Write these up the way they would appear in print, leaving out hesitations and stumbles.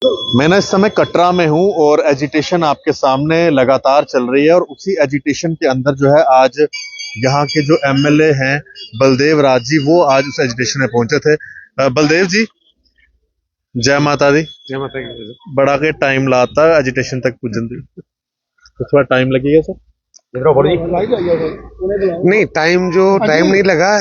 मैं ना इस समय कटरा में हूँ और एजिटेशन आपके सामने लगातार चल रही है और उसी एजिटेशन के अंदर जो है आज यहाँ के जो एमएलए हैं बलदेव राज जी, वो आज उस एजिटेशन में पहुंचे थे। बलदेव जी, जय माता दी। जय माता दी। बड़ा के टाइम लाता है एजिटेशन तक पूजन दी, तो थोड़ा टाइम लगेगा सर? नहीं, टाइम नहीं लगा।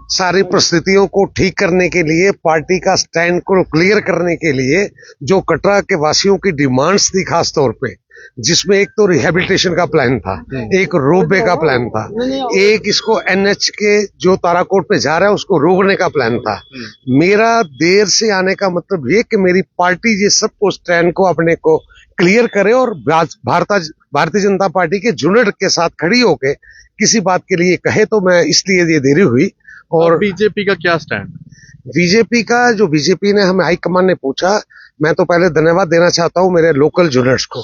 सारी परिस्थितियों को ठीक करने के लिए, पार्टी का स्टैंड को क्लियर करने के लिए जो कटरा के वासियों की डिमांड्स थी, खास तौर पे जिसमें एक तो रिहेबिलिटेशन का प्लान था, एक रोपवे का प्लान था, एक इसको एनएच के जो ताराकोट पे जा रहा है उसको रोकने का प्लान था। मेरा देर से आने का मतलब ये कि मेरी पार्टी ये सबको स्टैंड को अपने को क्लियर करे और भारतीय जनता पार्टी के यूनिट के साथ खड़ी होके किसी बात के लिए कहे, तो मैं इसलिए ये देरी हुई। और बीजेपी का क्या स्टैंड? बीजेपी ने हमें हाईकमान ने पूछा, मैं तो पहले धन्यवाद देना चाहता हूं मेरे लोकल यूनिट्स को।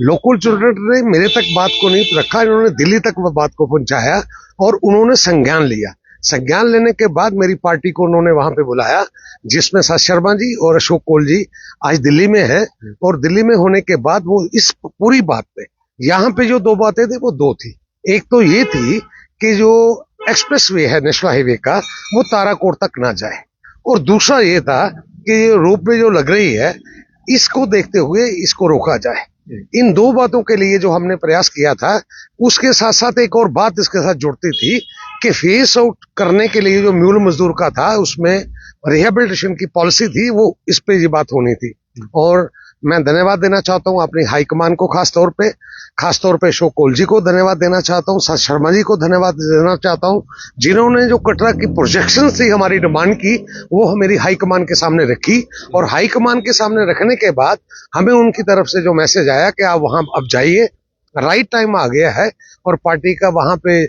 लोकल यूनिट ने मेरे तक बात को नहीं रखा, इन्होंने दिल्ली तक वो बात को पहुंचाया और उन्होंने संज्ञान लिया। संज्ञान लेने के बाद मेरी पार्टी को उन्होंने वहां पे बुलाया, जिसमें सत शर्मा जी और अशोक कोल जी आज दिल्ली में है। और दिल्ली में होने के बाद वो इस पूरी बात पे, यहाँ पे जो दो बातें थी वो दो थी। एक तो ये थी कि जो एक्सप्रेस वे है नेशनल हाईवे का, वो ताराकोट तक ना जाए, और दूसरा ये था कि ये रोप वे जो लग रही है इसको देखते हुए इसको रोका जाए। इन दो बातों के लिए जो हमने प्रयास किया था, उसके साथ साथ एक और बात इसके साथ जुड़ती थी कि फेस आउट करने के लिए जो मूल मजदूर का था उसमें रिहेबिलिटेशन की पॉलिसी थी, वो इस पे ये बात होनी थी। और मैं धन्यवाद देना चाहता हूं अपनी हाईकमान को, खास तौर पे अशोक कोल जी को धन्यवाद देना चाहता हूं, सत शर्मा जी को धन्यवाद देना चाहता हूं, जिन्होंने जो कटरा की प्रोजेक्शन थी हमारी डिमांड की, वो मेरी हाईकमान के सामने रखी। और हाईकमान के सामने रखने के बाद हमें उनकी तरफ से जो मैसेज आया कि आप वहां अब जाइए, राइट टाइम आ गया है और पार्टी का वहां पे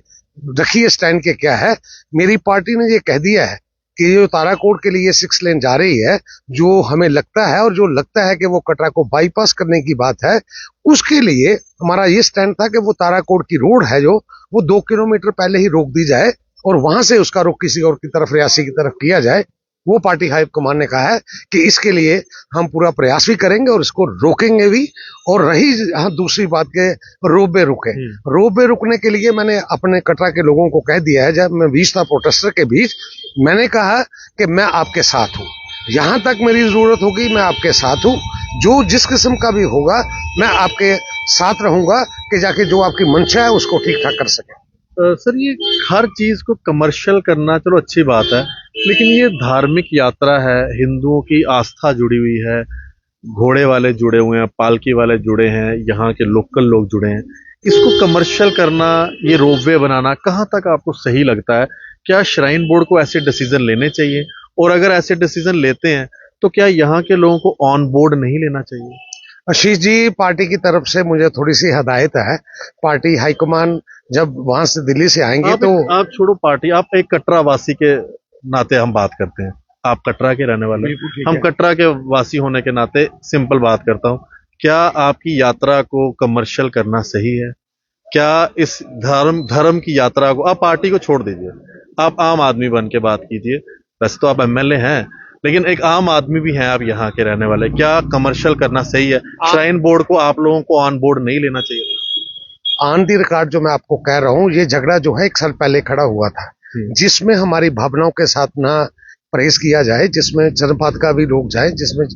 रखिए स्टैंड के क्या है। मेरी पार्टी ने ये कह दिया है कि जो ताराकोट के लिए 6 लेन जा रही है, जो हमें लगता है और जो लगता है कि वो कटरा को बाईपास करने की बात है, उसके लिए हमारा ये स्टैंड था कि वो ताराकोट की रोड है जो वो 2 किलोमीटर पहले ही रोक दी जाए और वहां से उसका रुख किसी और की तरफ, रियासी की तरफ किया जाए। वो पार्टी हाईकमान ने कहा है कि इसके लिए हम पूरा प्रयास भी करेंगे और इसको रोकेंगे भी। और रही दूसरी बात के रोपवे रुकने के लिए मैंने अपने कटरा के लोगों को कह दिया है, जब मैं 20 था प्रोटेस्टर के बीच, मैंने कहा कि मैं आपके साथ हूं, यहां तक मेरी जरूरत होगी मैं आपके साथ हूं, जो जिस किस्म का भी होगा मैं आपके साथ रहूंगा कि जाके जो आपकी मंशा है उसको ठीक ठाक कर सके। सर, ये हर चीज को कमर्शियल करना चलो अच्छी बात है, लेकिन ये धार्मिक यात्रा है, हिंदुओं की आस्था जुड़ी हुई है, घोड़े वाले जुड़े हुए हैं, पालकी वाले जुड़े हैं, यहाँ के लोकल लोग जुड़े हैं, इसको कमर्शियल करना, ये रोपवे बनाना कहाँ तक आपको सही लगता है? क्या श्राइन बोर्ड को ऐसे डिसीजन लेने चाहिए? और अगर ऐसे डिसीजन लेते हैं तो क्या यहाँ के लोगों को ऑन बोर्ड नहीं लेना चाहिए? आशीष जी, पार्टी की तरफ से मुझे थोड़ी सी हदायत है। पार्टी हाईकमान जब वहां से दिल्ली से आएंगे तो आप छोड़ो पार्टी, आप एक कटरा वासी के नाते हम बात करते हैं, आप कटरा के रहने वाले, हम कटरा के वासी होने के नाते सिंपल बात करता हूँ, क्या आपकी यात्रा को कमर्शियल करना सही है? क्या इस धर्म की यात्रा को, आप पार्टी को छोड़ दीजिए, आप आम आदमी बन के बात कीजिए, वैसे तो आप एमएलए हैं लेकिन एक आम आदमी भी हैं आप यहाँ के रहने वाले, क्या कमर्शियल करना सही है? श्राइन बोर्ड को, आप लोगों को ऑन बोर्ड नहीं लेना चाहिए? ऑन दी रिकॉर्ड जो मैं आपको कह रहा हूँ, ये झगड़ा जो है 1 साल पहले खड़ा हुआ था, जिसमें हमारी भावनाओं के साथ ना परहेज किया जाए, जिसमें चंद्रपात का भी लोग जाए, जिसमें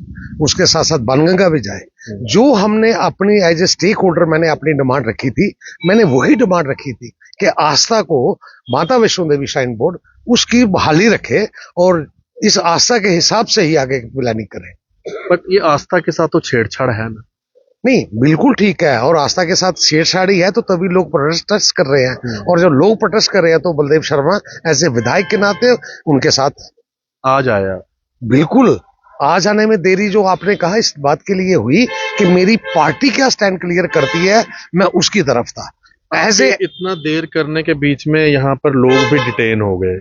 उसके साथ साथ बाणगंगा भी जाए। जो हमने अपनी एज ए स्टेक होल्डर मैंने अपनी डिमांड रखी थी, मैंने वही डिमांड रखी थी कि आस्था को माता वैष्णो देवी श्राइन बोर्ड उसकी बहाली रखे और इस आस्था के हिसाब से ही आगे प्लानिंग करें। बट ये आस्था के साथ तो छेड़छाड़ है ना? नहीं, बिल्कुल ठीक है, और आस्था के साथ छेड़छाड़ी है तो तभी लोग प्रोटेस्ट कर रहे हैं, और जब लोग प्रोटेस्ट कर रहे हैं तो बलदेव शर्मा ऐसे विधायक के नाते उनके साथ आ जाया। बिल्कुल, आ जाने में देरी जो आपने कहा इस बात के लिए हुई कि मेरी पार्टी क्या स्टैंड क्लियर करती है, मैं उसकी तरफ था। ऐसे इतना देर करने के बीच में यहाँ पर लोग भी डिटेन हो गए,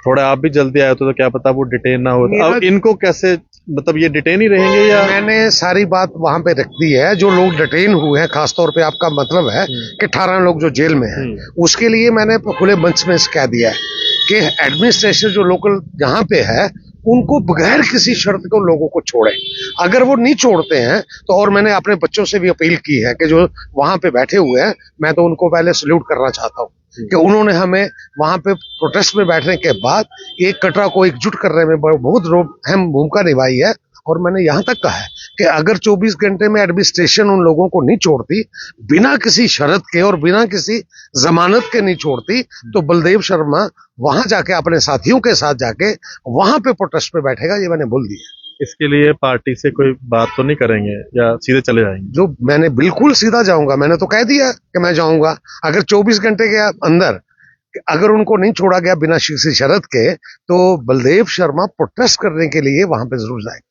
थोड़ा आप भी जल्दी आए तो क्या पता वो डिटेन ना हो, अब इनको कैसे, मतलब ये डिटेन ही रहेंगे या? मैंने सारी बात वहां पे रख दी है, जो लोग डिटेन हुए हैं, खासतौर पे आपका मतलब है कि 18 लोग जो जेल में हैं, उसके लिए मैंने खुले मंच में कह दिया है कि एडमिनिस्ट्रेशन जो लोकल यहाँ पे है उनको बगैर किसी शर्त को लोगों को छोड़े। अगर वो नहीं छोड़ते हैं तो, और मैंने अपने बच्चों से भी अपील की है कि जो वहां पे बैठे हुए हैं, मैं तो उनको पहले सल्यूट करना चाहता हूँ कि उन्होंने हमें वहां पे प्रोटेस्ट में बैठने के बाद एक कटरा को एकजुट करने में बहुत अहम भूमिका निभाई है। और मैंने यहां तक कहा है कि अगर 24 घंटे में एडमिनिस्ट्रेशन उन लोगों को नहीं छोड़ती, बिना किसी शर्त के और बिना किसी जमानत के नहीं छोड़ती, तो बलदेव शर्मा वहां जाके अपने साथियों के साथ जाके वहां पे प्रोटेस्ट पे बैठेगा, ये मैंने बोल दिया। इसके लिए पार्टी से कोई बात तो नहीं करेंगे या सीधे चले जाएंगे? जो मैंने बिल्कुल सीधा जाऊंगा, मैंने तो कह दिया कि मैं जाऊंगा। अगर 24 घंटे के अंदर अगर उनको नहीं छोड़ा गया बिना किसी शर्त के, तो बलदेव शर्मा प्रोटेस्ट करने के लिए वहां पे जरूर जाएगा।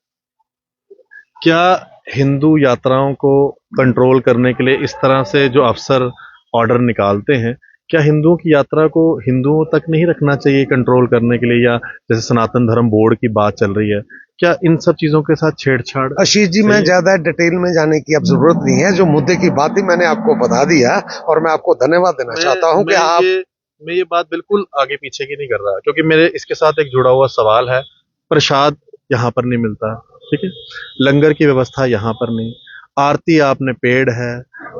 क्या हिंदू यात्राओं को कंट्रोल करने के लिए इस तरह से जो अफसर ऑर्डर निकालते हैं, क्या हिंदुओं की यात्रा को हिंदुओं तक नहीं रखना चाहिए कंट्रोल करने के लिए? या जैसे सनातन धर्म बोर्ड की बात चल रही है, क्या इन सब चीजों के साथ छेड़छाड़? आशीष जी, मैं ज्यादा डिटेल में जाने की अब जरूरत नहीं है। जो मुद्दे की बात ही मैंने आपको बता दिया, और मैं आपको धन्यवाद देना चाहता हूं कि मैं ये बात बिल्कुल आगे पीछे की नहीं कर रहा, क्योंकि मेरे इसके साथ एक जुड़ा हुआ सवाल है। प्रसाद यहाँ पर नहीं मिलता, ठीक है, लंगर की व्यवस्था यहाँ पर नहीं, आरती आपने पेड़ है,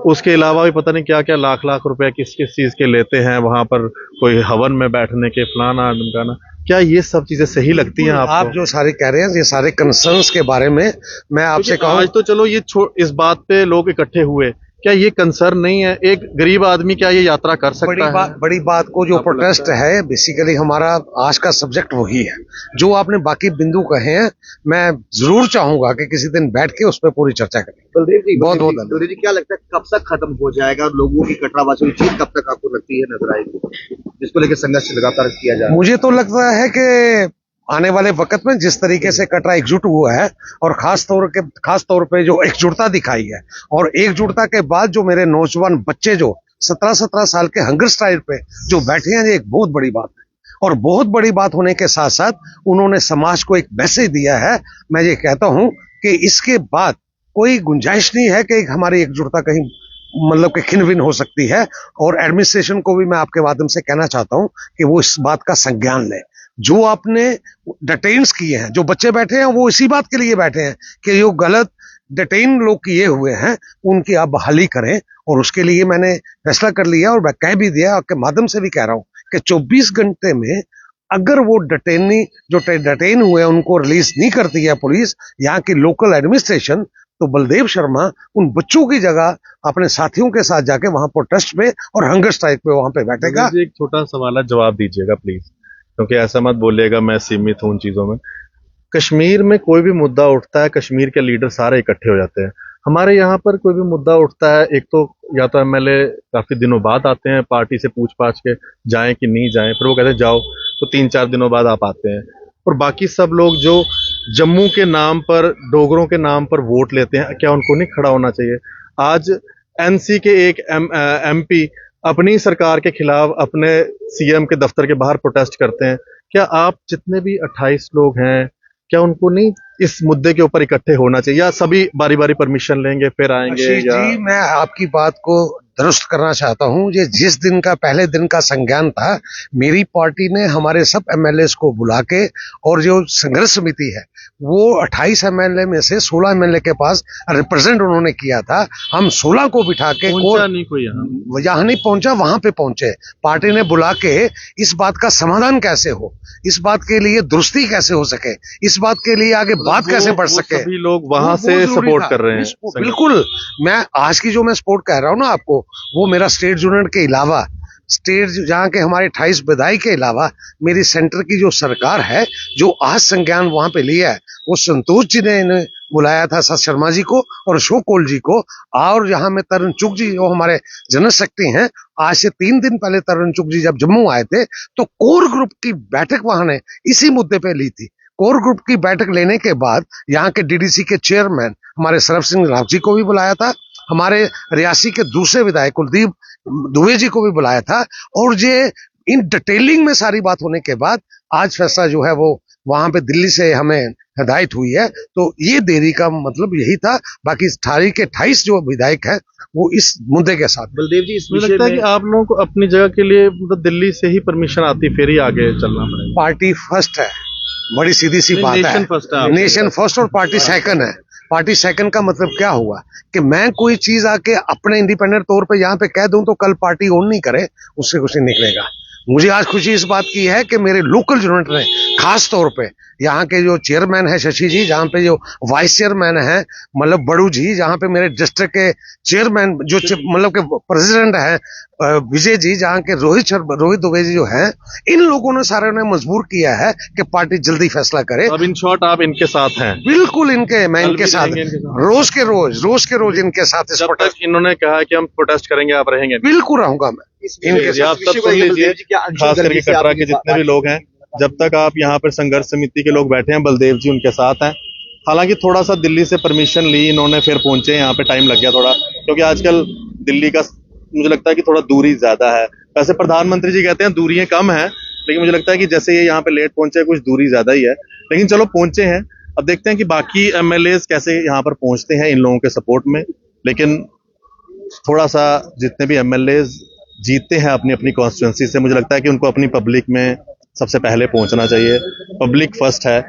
उसके अलावा भी पता नहीं क्या क्या लाख लाख रुपए किस किस चीज के लेते हैं वहां पर, कोई हवन में बैठने के, फलाना ढमकाना। क्या ये सब चीजें सही लगती हैं आपको? आप जो सारे कह रहे हैं, ये सारे कंसर्न्स के बारे में मैं आपसे कहूं, आज तो चलो ये इस बात पे लोग इकट्ठे हुए, क्या ये कंसर्न नहीं है? एक गरीब आदमी क्या ये यात्रा कर सकता है? बड़ी बात को जो प्रोटेस्ट है, बेसिकली हमारा आज का सब्जेक्ट वही है। जो आपने बाकी बिंदु कहे हैं, मैं जरूर चाहूंगा कि किसी दिन बैठ के उस पर पूरी चर्चा करें। बलदेव जी, बहुत क्या लगता है कब तक खत्म हो जाएगा? लोगों की कटरावासियों की चीज कब तक आपको लगती है नजर आएगी, जिसको लेकर संघर्ष लगातार किया जा रहा है? मुझे तो लगता है कि आने वाले वक्त में जिस तरीके से कटरा एकजुट हुआ है, और खास तौर पे जो एकजुटता दिखाई है, और एकजुटता के बाद जो मेरे नौजवान बच्चे जो 17-17 साल के हंगर स्ट्राइक पे जो बैठे हैं, ये एक बहुत बड़ी बात है। और बहुत बड़ी बात होने के साथ साथ उन्होंने समाज को एक मैसेज दिया है। मैं ये कहता हूं कि इसके बाद कोई गुंजाइश नहीं है कि हमारी एकजुटता कहीं मतलब कि खिन-भिन हो सकती है। और एडमिनिस्ट्रेशन को भी मैं आपके माध्यम से कहना चाहता हूं कि वो इस बात का संज्ञान ले। जो आपने डिटेन्स किए हैं, जो बच्चे बैठे हैं, वो इसी बात के लिए बैठे हैं कि जो गलत डिटेन लोग किए हुए हैं उनकी आप बहाली करें। और उसके लिए मैंने फैसला कर लिया, और मैं कह भी दिया, आपके माध्यम से भी कह रहा हूं कि 24 घंटे में अगर वो डिटेन हुए हैं उनको रिलीज नहीं करती है पुलिस, यहाँ की लोकल एडमिनिस्ट्रेशन, तो बलदेव शर्मा उन बच्चों की जगह अपने साथियों के साथ जाके वहां प्रोटेस्ट पे और हंगर स्ट्राइक पे वहां पे बैठेगा। एक छोटा सवाल है, जवाब दीजिएगा प्लीज, क्योंकि ऐसा मत बोलिएगा मैं सीमित हूं उन चीजों में। कश्मीर में कोई भी मुद्दा उठता है, कश्मीर के लीडर सारे इकट्ठे हो जाते हैं। हमारे यहाँ पर कोई भी मुद्दा उठता है, एक तो या तो एमएलए काफी दिनों बाद आते हैं, पार्टी से पूछ पाछ के जाएं कि नहीं जाएं, फिर वो कहते हैं जाओ, तो 3-4 दिनों बाद आप आते हैं। और बाकी सब लोग जो जम्मू के नाम पर, डोगरों के नाम पर वोट लेते हैं, क्या उनको नहीं खड़ा होना चाहिए? आज एनसी के एक एमपी अपनी सरकार के खिलाफ अपने सीएम के दफ्तर के बाहर प्रोटेस्ट करते हैं। क्या आप जितने भी 28 लोग हैं, क्या उनको नहीं इस मुद्दे के ऊपर इकट्ठे होना चाहिए, या सभी बारी बारी परमिशन लेंगे फिर आएंगे? जी, मैं आपकी बात को दुरुस्त करना चाहता हूं। ये जिस दिन का पहले दिन का संज्ञान था, मेरी पार्टी ने हमारे सब एमएलए को बुला के, और जो संघर्ष समिति है वो 28 एमएलए में से 16 एमएलए के पास रिप्रेजेंट उन्होंने किया था। हम 16 को बिठा के, कोई यहाँ नहीं पहुंचा, वहां पे पहुंचे। पार्टी ने बुला के इस बात का समाधान कैसे हो, इस बात के लिए दुरुस्ती कैसे हो सके, इस बात के लिए आगे बात कैसे बढ़ सके, सभी लोग वहां से सपोर्ट कर रहे हैं। बिल्कुल, मैं आज की जो मैं सपोर्ट कह रहा हूं ना आपको, वो मेरा स्टेट यूनियन के अलावा, स्टेट जहाँ के हमारे 28 विधायक के अलावा, मेरी सेंटर की जो सरकार है, जो आज संज्ञान वहां पे लिया है, वो संतोष जी ने इन्हें बुलाया था, सत शर्मा जी को और अशोक कोल जी को, और यहाँ में तरुण चुग जी जो हमारे जनरल सेक्रेटरी हैं, आज से 3 दिन पहले तरुण चुग जी जब जम्मू आए थे, तो कोर ग्रुप की बैठक वहां ने इसी मुद्दे पे ली थी। कोर ग्रुप की बैठक लेने के बाद यहाँ के डीडीसी के चेयरमैन हमारे सरब सिंह राव जी को भी बुलाया था, हमारे रियासी के दूसरे विधायक कुलदीप दुबे जी को भी बुलाया था। और ये इन डिटेलिंग में सारी बात होने के बाद आज फैसला जो है वो वहां पे दिल्ली से हमें हिदायत हुई है। तो ये देरी का मतलब यही था। बाकी 28 के 28 जो विधायक है वो इस मुद्दे के साथ। बलदेव जी, इसमें लगता है कि आप लोगों को अपनी जगह के लिए मतलब दिल्ली से ही परमिशन आती, फिर ही आगे चलना पड़ेगा। पार्टी फर्स्ट है, बड़ी सीधी सी बात नेशन है। फर्स्ट है आपके नेशन फर्स्ट और पार्टी सेकंड है। पार्टी सेकंड का मतलब क्या हुआ कि मैं कोई चीज आके अपने इंडिपेंडेंट तौर पे यहाँ पे कह दूं तो कल पार्टी ओन नहीं करे, उससे कुछ नहीं निकलेगा। मुझे आज खुशी इस बात की है कि मेरे लोकल यूनिट ने खास तौर पे यहाँ के जो चेयरमैन है शशि जी, जहाँ पे जो वाइस चेयरमैन है मतलब बड़ू जी, जहाँ पे मेरे डिस्ट्रिक्ट के चेयरमैन जो मतलब के प्रेसिडेंट है विजय जी, जहाँ के रोहित दुबे जी जो है, इन लोगों ने सारे ने मजबूर किया है कि पार्टी जल्दी फैसला करे। अब इन शॉर्ट आप इनके साथ हैं? बिल्कुल इनके, मैं कल इनके भी साथ रहेंगे इनके साथ? रोज के रोज इनके साथ इस जब तक प्रोटेस्ट इन्होंने कहा कि हम प्रोटेस्ट करेंगे आप रहेंगे? बिल्कुल रहूंगा मैं इनके जी, आप सब सुन लीजिए, खास करके कटरा के जितने भी लोग हैं, जब तक आप यहाँ पर संघर्ष समिति के लोग बैठे हैं, बलदेव जी उनके साथ हैं। हालांकि थोड़ा सा दिल्ली से परमिशन ली इन्होंने, फिर पहुंचे यहाँ पे, टाइम लग गया थोड़ा, क्योंकि आजकल दिल्ली का मुझे लगता है कि थोड़ा दूरी ज्यादा है। वैसे प्रधानमंत्री जी कहते हैं दूरियां कम है, लेकिन मुझे लगता है कि जैसे ये यहाँ पे लेट पहुंचे, कुछ दूरी ज्यादा ही है, लेकिन चलो पहुंचे हैं। अब देखते हैं कि बाकी एमएलएज कैसे यहाँ पर पहुंचते हैं इन लोगों के सपोर्ट में। लेकिन थोड़ा सा जितने भी एमएलएज जीतते हैं अपनी अपनी कॉन्स्टिट्यूंसी से, मुझे लगता है कि उनको अपनी पब्लिक में सबसे पहले पहुंचना चाहिए। पब्लिक फर्स्ट है,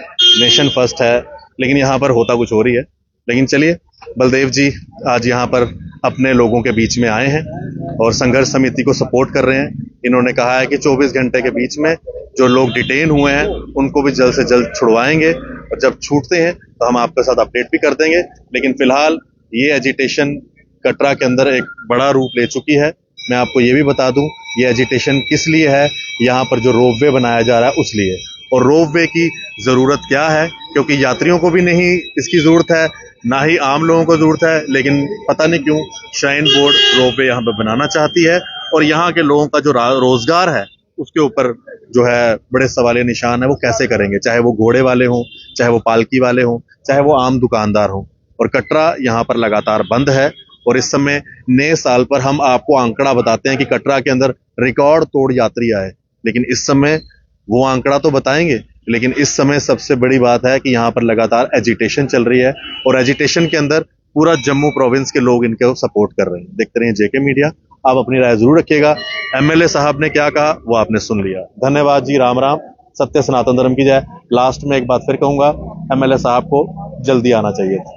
नेशन फर्स्ट है, लेकिन यहाँ पर होता कुछ हो रही है। लेकिन चलिए, बलदेव जी आज यहाँ पर अपने लोगों के बीच में आए हैं और संघर्ष समिति को सपोर्ट कर रहे हैं। इन्होंने कहा है कि 24 घंटे के बीच में जो लोग डिटेन हुए हैं उनको भी जल्द से जल्द छुड़वाएंगे, और जब छूटते हैं तो हम आपके साथ अपडेट भी कर देंगे। लेकिन फिलहाल ये एजिटेशन कटरा के अंदर एक बड़ा रूप ले चुकी है। मैं आपको ये भी बता दूं, ये एजिटेशन किस लिए है, यहाँ पर जो रोपवे बनाया जा रहा है उस लिए। और रोपवे की जरूरत क्या है, क्योंकि यात्रियों को भी नहीं इसकी जरूरत है, ना ही आम लोगों को जरूरत है, लेकिन पता नहीं क्यों श्राइन बोर्ड रोपवे यहाँ पर बनाना चाहती है। और यहाँ के लोगों का जो रोजगार है उसके ऊपर जो है बड़े सवालिया निशान है, वो कैसे करेंगे, चाहे वो घोड़े वाले हों, चाहे वो पालकी वाले हों, चाहे वो आम दुकानदार हों। और कटरा यहाँ पर लगातार बंद है। और इस समय नए साल पर हम आपको आंकड़ा बताते हैं कि कटरा के अंदर रिकॉर्ड तोड़ यात्री आए, लेकिन इस समय वो आंकड़ा तो बताएंगे, लेकिन इस समय सबसे बड़ी बात है कि यहाँ पर लगातार एजिटेशन चल रही है, और एजिटेशन के अंदर पूरा जम्मू प्रोविंस के लोग इनको सपोर्ट कर रहे हैं। देखते रहिए जेके मीडिया, आप अपनी राय जरूर रखिएगा। एमएलए साहब ने क्या कहा वो आपने सुन लिया। धन्यवाद जी, राम राम, सत्य सनातन धर्म की जय। लास्ट में एक बात फिर कहूंगा, एमएलए साहब को जल्दी आना चाहिए था।